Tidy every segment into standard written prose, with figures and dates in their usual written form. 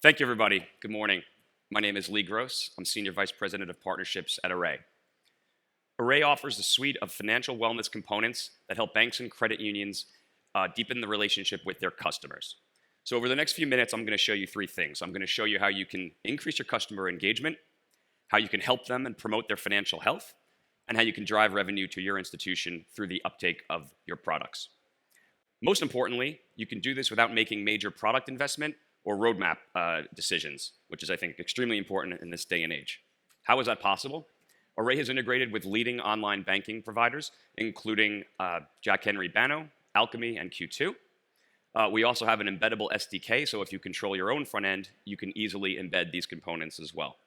Thank you, everybody. Good morning. My name is Lee Gross. I'm Senior Vice President of Partnerships at Array. Array offers a suite of financial wellness components that help banks and credit unions deepen the relationship with their customers. So over the next few minutes, I'm going to show you three things. I'm going to show you how you can increase your customer engagement, how you can help them and promote their financial health, and how you can drive revenue to your institution through the uptake of your products. Most importantly, you can do this without making major product investment or roadmap decisions, which is, I think, extremely important in this day and age. How is that possible? Array has integrated with leading online banking providers, including Jack Henry Banno, Alchemy, and Q2. We also have an embeddable SDK, so if you control your own front end, you can easily embed these components as well.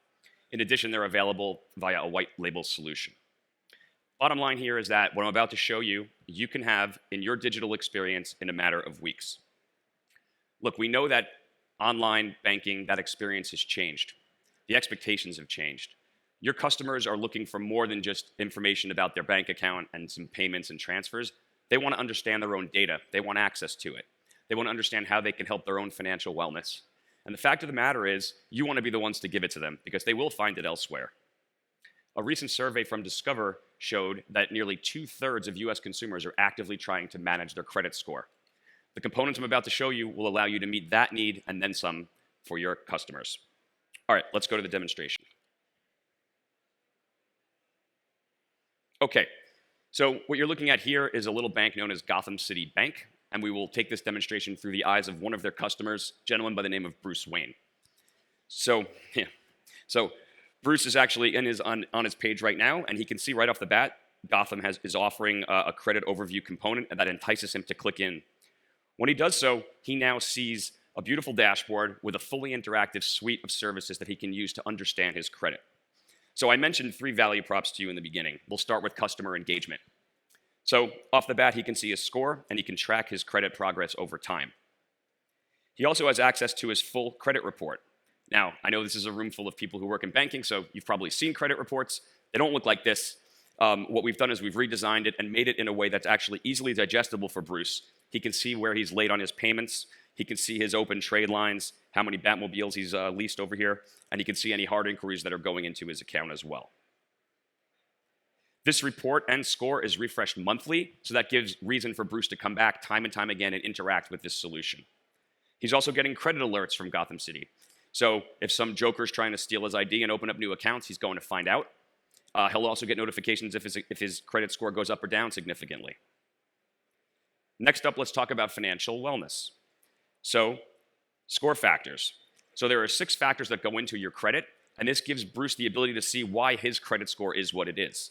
In addition, they're available via a white label solution. Bottom line here is that what I'm about to show you, you can have in your digital experience in a matter of weeks. Look, we know that online banking, that experience has changed. The expectations have changed. Your customers are looking for more than just information about their bank account and some payments and transfers. They want to understand their own data. They want access to it. They want to understand how they can help their own financial wellness. And the fact of the matter is, you want to be the ones to give it to them because they will find it elsewhere. A recent survey from Discover showed that nearly 2/3 of US consumers are actively trying to manage their credit score. The components I'm about to show you will allow you to meet that need and then some for your customers. All right, let's go to the demonstration. Okay, so what you're looking at here is a little bank known as Gotham City Bank, and we will take this demonstration through the eyes of one of their customers, a gentleman by the name of Bruce Wayne. So Bruce is actually on his page right now, and he can see right off the bat, Gotham is offering a credit overview component that entices him to click in. When he does so, he now sees a beautiful dashboard with a fully interactive suite of services that he can use to understand his credit. So I mentioned three value props to you in the beginning. We'll start with customer engagement. So off the bat, he can see his score, and he can track his credit progress over time. He also has access to his full credit report. Now, I know this is a room full of people who work in banking, so you've probably seen credit reports. They don't look like this. What we've done is we've redesigned it and made it in a way that's actually easily digestible for Bruce. He can see where he's late on his payments. He can see his open trade lines, how many Batmobiles he's leased over here, and he can see any hard inquiries that are going into his account as well. This report and score is refreshed monthly, so that gives reason for Bruce to come back time and time again and interact with this solution. He's also getting credit alerts from Gotham City. So if some joker's trying to steal his ID and open up new accounts, he's going to find out. He'll also get notifications if his credit score goes up or down significantly. Next up, let's talk about financial wellness. So, score factors. So there are 6 factors that go into your credit, and this gives Bruce the ability to see why his credit score is what it is.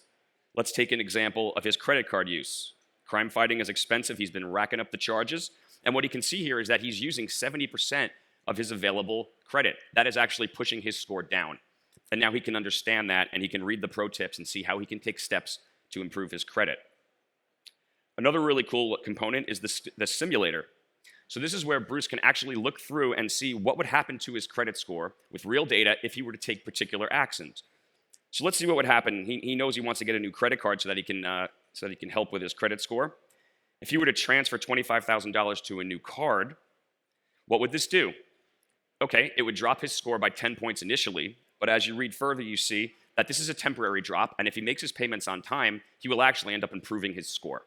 Let's take an example of his credit card use. Crime fighting is expensive. He's been racking up the charges. And what he can see here is that he's using 70% of his available credit. That is actually pushing his score down. And now he can understand that, and he can read the pro tips and see how he can take steps to improve his credit. Another really cool component is the simulator. So this is where Bruce can actually look through and see what would happen to his credit score with real data if he were to take particular actions. So let's see what would happen. He knows he wants to get a new credit card so that he can help with his credit score. If he were to transfer $25,000 to a new card, what would this do? Okay, it would drop his score by 10 points initially, but as you read further, you see that this is a temporary drop, and if he makes his payments on time, he will actually end up improving his score.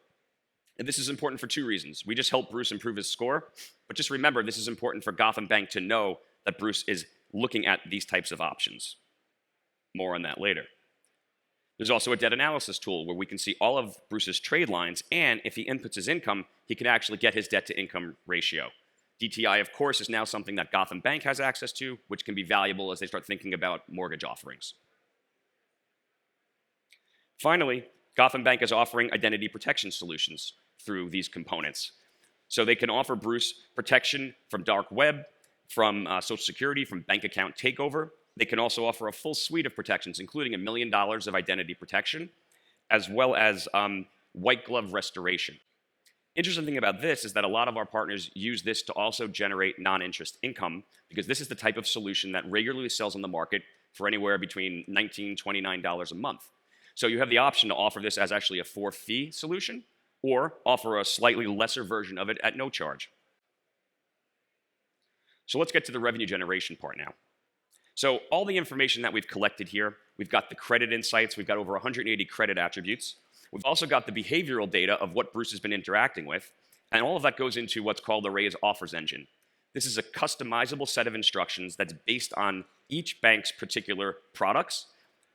And this is important for 2 reasons. We just helped Bruce improve his score, but just remember, this is important for Gotham Bank to know that Bruce is looking at these types of options. More on that later. There's also a debt analysis tool where we can see all of Bruce's trade lines, and if he inputs his income, he can actually get his debt-to-income ratio. DTI, of course, is now something that Gotham Bank has access to, which can be valuable as they start thinking about mortgage offerings. Finally, Gotham Bank is offering identity protection solutions through these components. So they can offer Bruce protection from dark web, from Social Security, from bank account takeover. They can also offer a full suite of protections, including $1 million of identity protection, as well as white glove restoration. Interesting thing about this is that a lot of our partners use this to also generate non-interest income, because this is the type of solution that regularly sells on the market for anywhere between $19, $29 a month. So you have the option to offer this as actually a for-fee solution, or offer a slightly lesser version of it at no charge. So let's get to the revenue generation part now. So all the information that we've collected here, we've got the credit insights, we've got over 180 credit attributes. We've also got the behavioral data of what Bruce has been interacting with, and all of that goes into what's called the Raise Offers Engine. This is a customizable set of instructions that's based on each bank's particular products,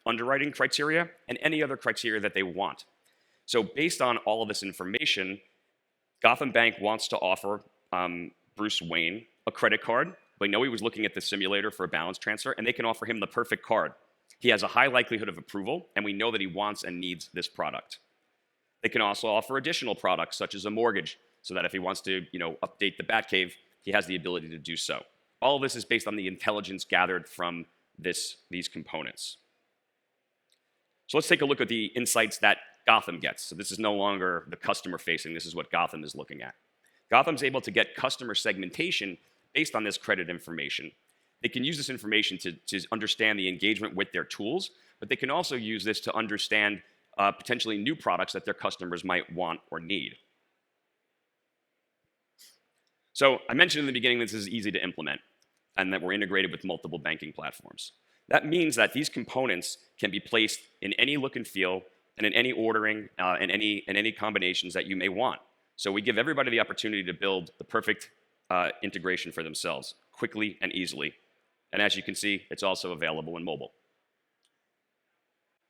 underwriting criteria, and any other criteria that they want. So based on all of this information, Gotham Bank wants to offer Bruce Wayne a credit card. They know he was looking at the simulator for a balance transfer, and they can offer him the perfect card. He has a high likelihood of approval, and we know that he wants and needs this product. They can also offer additional products, such as a mortgage, so that if he wants to, update the Batcave, he has the ability to do so. All of this is based on the intelligence gathered from these components. So let's take a look at the insights that Gotham gets. So this is no longer the customer facing, this is what Gotham is looking at. Gotham's able to get customer segmentation based on this credit information. They can use this information to understand the engagement with their tools, but they can also use this to understand potentially new products that their customers might want or need. So I mentioned in the beginning this is easy to implement and that we're integrated with multiple banking platforms. That means that these components can be placed in any look and feel and in any ordering and any combinations that you may want. So we give everybody the opportunity to build the perfect integration for themselves quickly and easily. And as you can see, it's also available in mobile.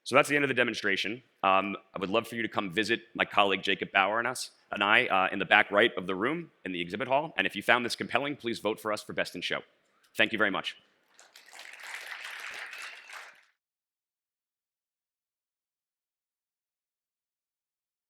So that's the end of the demonstration. I would love for you to come visit my colleague Jacob Bauer and I in the back right of the room in the exhibit hall. And if you found this compelling, please vote for us for Best in Show. Thank you very much.